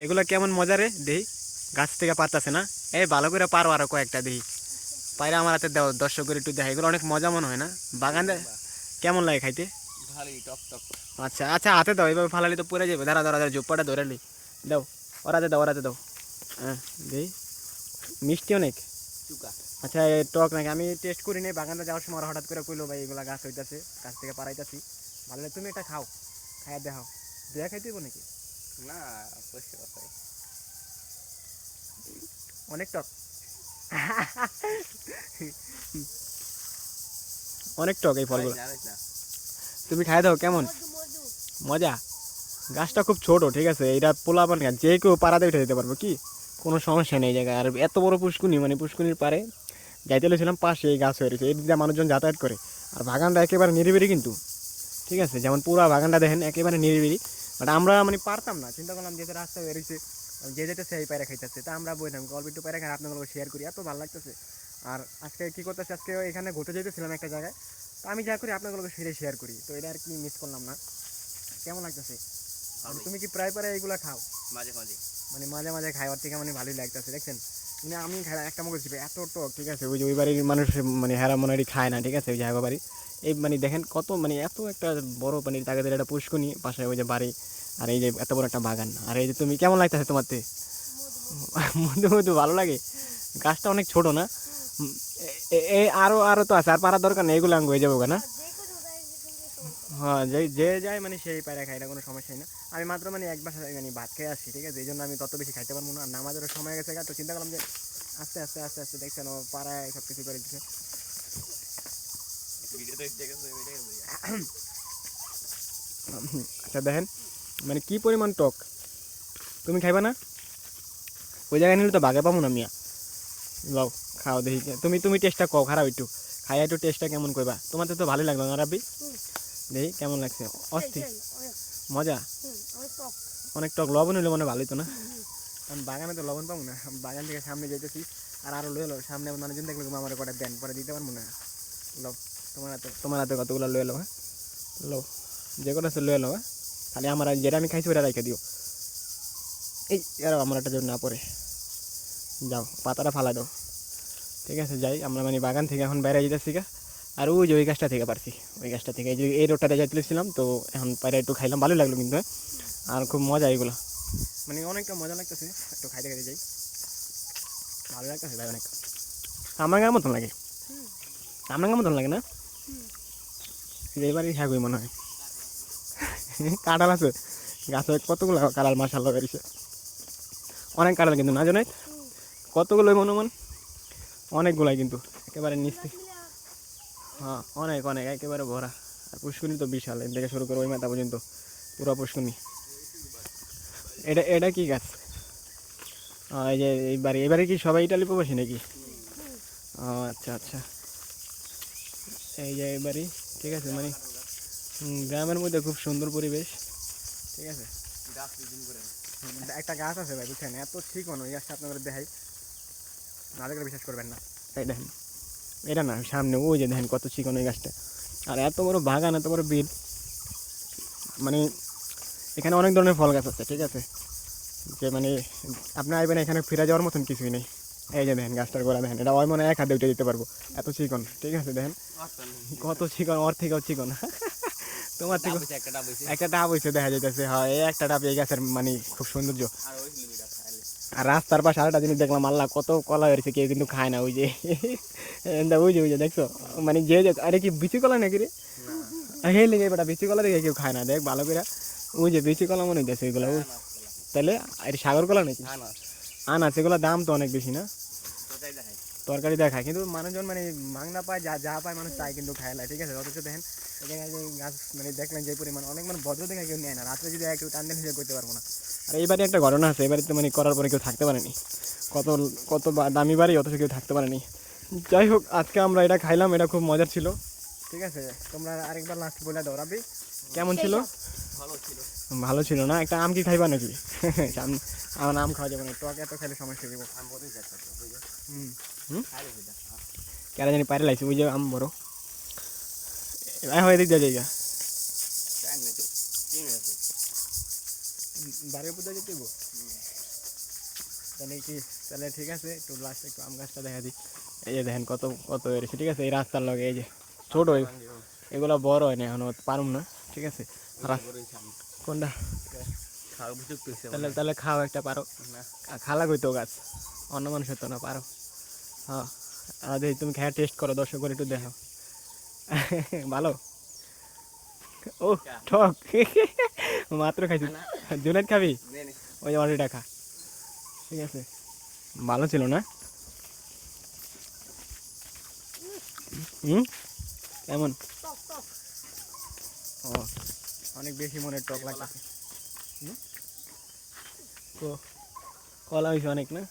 এগুলো কেমন মজা রে দেহি, গাছ থেকে পারতাছে না? এই ভালো করে পারো, আরো কয়েকটা দেহি পায়রা আমার হাতে দাও, দর্শকের একটু দেখা। এগুলো অনেক মজা মনে হয় না বাগানে? কেমন লাগে খাইতে? ভালোই টক টক। আচ্ছা আচ্ছা, হাতে দাও, এভাবে ফালালি তো পড়ে যাবে। দাঁড়া দাঁড়া দাঁড়া, জোপ্পাটা ধরে নি দাও, ওরাতে দাও, ওরাতে দাও। হ্যাঁ দেই, মিষ্টি অনেক। চুকা। আচ্ছা টক নাকি? আমি টেস্ট করি নি, বাগানটা যাওয়ার সময় ওরা হঠাৎ করে কইলো ভাই এগুলা গাছ হইতাছে, গাছ থেকে পারাইতাছি, ভালো লাগে, তুমি এটা খাও, খাইয়া দেখাও। দেয়া খাইতে হইব নাকি? না, পরিষ্কার কথাই। অনেক টক। অনেক টক এই ফলগুলো। তুমি খাই দাও, কেমন মজা? গাছটা খুব ছোট, ঠিক আছে, এটা পোলাপান গাছ, যে কেউ পাড়াতে উঠে যেতে পারবো, কি কোনো সমস্যা নেই জায়গায়। আর এত বড় পুষ্কুনি, মানে পুষ্কুনির পারে যাইতে লেছিলাম, পাশে এই গাছ হয়ে রয়েছে, এই দিকে মানুষজন যাতায়াত করে। আর বাগানটা একেবারে নিরিবিলি কিন্তু, ঠিক আছে, যেমন পুরো বাগানটা দেখেন একেবারে নিরিবিলি। বাট আমরা মানে পারতাম না, চিন্তা করলাম যেতে রাস্তা হয়ে রয়েছে, যে যেতেছে এই পায়রা খাইতেছে, তা আমরা বললাম গল্প একটু পায়রা খাই, আপনাদের শেয়ার করি, এত ভালো লাগতেছে। আর আজকে কি করতেছে, আজকে এখানে ঘুরতে যেতেছিলাম একটা জায়গায়, তো আমি যা করি আপনাদেরকে সেটাই শেয়ার করি, তো এটা আর কি মিস করলাম না। কেমন লাগতেছে? তুমি কি প্রায় প্রায় এগুলা খাও? মাঝে মাঝে, মানে মাঝে মাঝে খাওয়ার থেকে মানে ভালোই লাগতেছে, দেখছেন? মানে আমি একটা মনে করছি এত টক, ঠিক আছে, ওই যে ওই বাড়ির মানুষ মানে হেরা মনে খায় না, ঠিক আছে, ওই জায়গা বাড়ি এই মানে দেখেন কত মানে এত একটা বড় মানে তাদের একটা পুষ্কনি পাশে, ওই যে বাড়ি, আর এই যে এত বড় একটা বাগান। আর এই যে তুমি কেমন লাগতেছে তোমারতে? মধু মধু ভালো লাগে। গাছটা অনেক ছোট না? আরো আরো তো আছে, আর পারার দরকার নেই, এগুলো আঙ্গ হয়ে যাবো না? হ্যাঁ, যে যে যায় মানে সেই পায়রা খাই না, কোনো সমস্যাই না। আমি মাত্র মানে একবার মানে ভাত খেয়ে আসছি, ঠিক আছে, এই জন্য আমি তত বেশি খাইতে পারবো না। আর নামাজেরও সময় গেছে, তো চিন্তা করলাম যে আস্তে আস্তে আস্তে আস্তে, দেখছেন ও পাড়ায় সব কিছু করে দিচ্ছে। আচ্ছা দেখেন মানে কি পরিমাণ টক, তুমি খাইবা না? ওই জায়গায় নিলে তো বাগে পাবো না মিয়া। লও, খাও দেখি, তুমি তুমি টেস্টটা কও, খারাপ একটু খাইয়া একটু টেস্টটা কেমন করবা। তোমার তো ভালোই লাগলো না রাব্বি? দেখি কেমন লাগছে। অস্থির মজা, অনেক টক। লবণ হইলে মনে ভালোই তো না? কারণ বাগানে তো লবণ পাবো না, বাগান থেকে সামনে যেতেছি। আর আরো লয়ে লো, সামনে মানুষজন দেখলো আমার কটা দেন, পরে দিতে পারবো না। লো, তোমার হাতে কতগুলো লয়ে লো, হ্যাঁ লো, যে কটা আছে লয়ে লো, হ্যাঁ খালি আমার যেটা আমি খাইছি ওটা রেখে দিও। এই আর আমার একটা জন্য না পরে যাও, পাতাটা ফালা দাও, ঠিক আছে। যাই আমরা মানে বাগান থেকে এখন বাইরে যেতেছি গা। আর ওই যে ওই গাছটা থেকে পারছি, ওই গাছটা থেকে এই যে এই রোডটাতে যাইতেছিলাম, তো এখন বাইরে একটু খাইলাম, ভালো লাগলো কিন্তু, হ্যাঁ। আর খুব মজা এগুলো, মানে অনেকটা মজা লাগতেছে, একটু খাইতে খাইতে যাই, ভালো লাগতেছে ভাই অনেক। আমার গায়ের মতন লাগে, আপনার গায়ের মতন লাগে না? এবারই হ্যাঁ কই মনে হয়। কাঁঠাল আছে গাছে, কতগুলো কাঁঠাল মাশাআল্লাহ বেরিয়েছে, অনেক কাঁঠাল কিন্তু না জানাই কতগুলো মনোমান, অনেকগুলাই কিন্তু একেবারে নিচে। হ্যাঁ অনেক অনেক একেবারে ভরা। আর পুষ্করণী তো বিশাল, এর থেকে শুরু করে ওই মাথা পর্যন্ত পুরো পুষ্করণী। এটা এটা কি গাছ? এই যে এবারে কি সবাই ইটালি প্রবাসী নাকি? ও আচ্ছা আচ্ছা, এই যে এবারে ঠিক আছে, মানে গ্রামের মধ্যে খুব সুন্দর পরিবেশ, ঠিক আছে। একটা গাছ আছে ভাই, বুঝছেন, এত চিকন, ওই গাছটা আপনাদের দেখাই, না দেখলে বিশ্বাস করবেন না। এই দেখেন, এটা না সামনে ওই যে দেখেন কত চিকন ওই গাছটা। আর এত বড় বাগান, এত বড় বিল, মানে এখানে অনেক ধরনের ফল গাছ আছে, ঠিক আছে, যে মানে আপনি আইবেন এখানে ফিরে যাওয়ার মতন কিছুই নেই। এই যে দেখেন গাছটার গোড়া দেখেন, এটা ওই মনে এক হাতে উঠে দিতে পারবো, এত চিকন, ঠিক আছে, দেখেন কত চিকন, ওর থেকেও চিকন। তোমার থেকে একটা ডাব হয়েছে দেখা যাইতেছে, হয় এই একটা ডাব এই গাছের মানে খুব সৌন্দর্য। আর রাস্তার পাশে আরেকটা জিনিস দেখলাম, আল্লাহ কত কলা হয়েছে, কেউ কিন্তু খায় না, ওই যে ওই যে দেখছো, মানে যে আরে কি বিচি কলা নাকি রে, সেই লেগে বেটা বিচি কলা দেখে কেউ খায় না, দেখ ভালো করে, ওই যে বিচি কলা মনে হইতেছে ওইগুলো, তাহলে আর সাগর কলা নাকি? আনাস, এগুলো দাম তো অনেক বেশি না? তরকারি দেখায় কিন্তু মানুষজন মানে মাংনা পায়, যা যা পায় মানুষ তাই কিন্তু খায় না, ঠিক আছে। অথচ দেখেন গাছ মানে দেখলেন যে পরিমাণ, অনেক মানে ভদ্র দেখে কেউ নেয় না, রাত্রে যদি কেউ টান দিন হিসেবে করতে পারবো না। আর এইবারে একটা ঘটনা আছে, এবারে তো মানে করার পরে কেউ থাকতে পারেনি, কত কত দামি বাড়ি, অথচ কেউ থাকতে পারেনি। যাই হোক, আজকে আমরা এটা খাইলাম, এটা খুব মজার ছিল, ঠিক আছে। তোমরা আরেকবার লাস্ট বলে দাও রাবি, কেমন ছিল? ভালো ছিল না? একটা আম কি খাইবা নাকি? আমার আম খাওয়া যাবে না, টক এত খাইলে সমস্যা দিব। কেন জানি পারে লাগছে, ওই যে আম বড় হয়ে দিক দিয়ে জায়গা বাড়ির উপর দিয়ে যেতে তাহলে কি, তাহলে ঠিক আছে, একটু লাস্ট একটু আম গাছটা দেখা দিই। এই যে দেখেন কত কত এসেছে, ঠিক আছে, এই রাস্তার লগে এই যে ছোট এগুলো বড় হয় না এখনো পারুম না, ঠিক আছে। কোনটা? খাওয়া উপযুক্ত হয়েছে তাহলে তাহলে খাও একটা পারো, না খালা কইতো গাছ, অন্য মানুষের তো না, পারো। হ্যাঁ, আর দেখি তুমি খেয়ে টেস্ট করো, দর্শক করে একটু দেখো। ভালো? ও ঠক। মাত্র খাইছি। জুনাইদ খাবি? নে নে ওই যে অলরেডি খা, ঠিক আছে। ভালো ছিল না? হুম, কেমন? ও, অনেক বেশি মনে টক লাগতেছে। তো কলা হয়েছে অনেক না?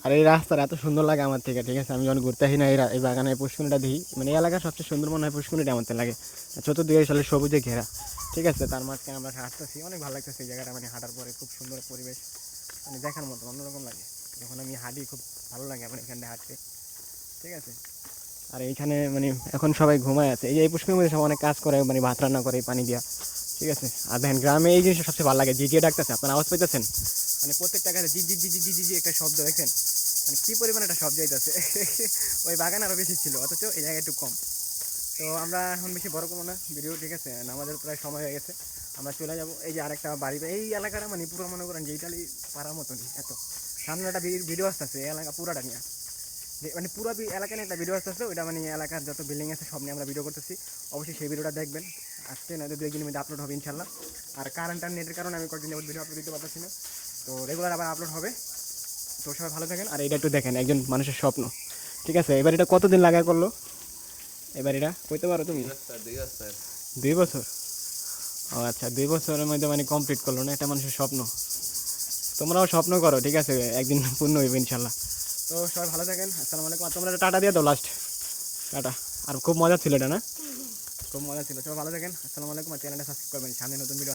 আর এই রাস্তাটা এত সুন্দর লাগে আমার থেকে, ঠিক আছে। আমি যখন ঘুরতে আসি না এই বাগানে পুষ্কুনিটা দেখি, মানে এই এলাকার সবচেয়ে সুন্দর মনে হয় পুষ্কুনিটা আমার থেকে লাগে। চতুর্দিকে আসলে সবুজে ঘেরা, ঠিক আছে। তার মাঝখানে আমরা হাঁটতেছি, অনেক ভালো লাগতেছে এই জায়গাটা, মানে হাঁটার পরে খুব সুন্দর পরিবেশ, মানে দেখার মতো অন্যরকম লাগে। যখন আমি হাঁটি খুব ভালো লাগে আমার এখানটা হাঁটতে, ঠিক আছে। আর এইখানে মানে এখন সবাই ঘুমায় আছে, এই যে এই পুষ্করির মধ্যে সব অনেক কাজ করে, মানে ভাত রান্না করে এই পানি দিয়া, ঠিক আছে। আর দেখেন গ্রামে এই জিনিসটা সবচেয়ে ভালো লাগে, জিজিয়ে ডাকতেছে, আপনার আওয়াজ পাইতেছেন? মানে প্রত্যেকটা গাছে জি জি জি জি জি জি জি একটা শব্দ, দেখেন মানে কি পরিমাণে একটা শব্দ যাইতেছে। ওই বাগান আরও বেশি ছিল, অথচ এই জায়গায় একটু কম। তো আমরা এখন বেশি বড় করবো না ভিডিও, ঠিক আছে, আমাদের প্রায় সময় হয়ে গেছে, আমরা চলে যাব। এই যে আরেকটা বাড়ি, এই এলাকাটা মানে পুরো মনে করেন যে ইটালি পাড়ার মতনই, এত সামনে একটা ভিডিও আসতেছে এই এলাকা পুরাটা নিয়ে, মানে পুরো এলাকা নিয়ে একটা ভিডিও আসতেছে, ওইটা মানে এলাকার যত বিল্ডিং আছে সব নিয়ে আমরা ভিডিও করতেছি। অবশ্যই সেই ভিডিওটা দেখবেন, আসতে না দু একদিনের মধ্যে আপলোড হবে ইনশাল্লাহ। আর কারেন্ট আর নেটের কারণে আমি কয়েকদিন ভিডিও আপলোড দিতে পারতেছি না, তো রেগুলার আবার আপলোড হবে। তো সবাই ভালো থাকেন। আর এটা একটু দেখেন, একজন মানুষের স্বপ্ন, ঠিক আছে। এবার এটা কতদিন লাগায় করলো, এবার এটা কইতে পারো তুমি? 2 বছর 2 বছর? ও আচ্ছা, 2 বছরের মধ্যে মানে কমপ্লিট করলো না, এটা মানুষের স্বপ্ন। তোমরাও স্বপ্ন করো, ঠিক আছে, একদিন পূর্ণ হইবে ইনশাল্লাহ। তো সবাই ভালো থাকেন, আসসালামু আলাইকুম। আর তোমরা একটা টাটা দিয়ে দাও লাস্ট, টাটা। আর খুব মজা ছিল এটা না? খুব মজা ছিল। সবাই ভালো থাকেন, আসসালামু আলাইকুম। আর চ্যানেলটা সাবস্ক্রাইব করবেন, সামনে নতুন ভিডিও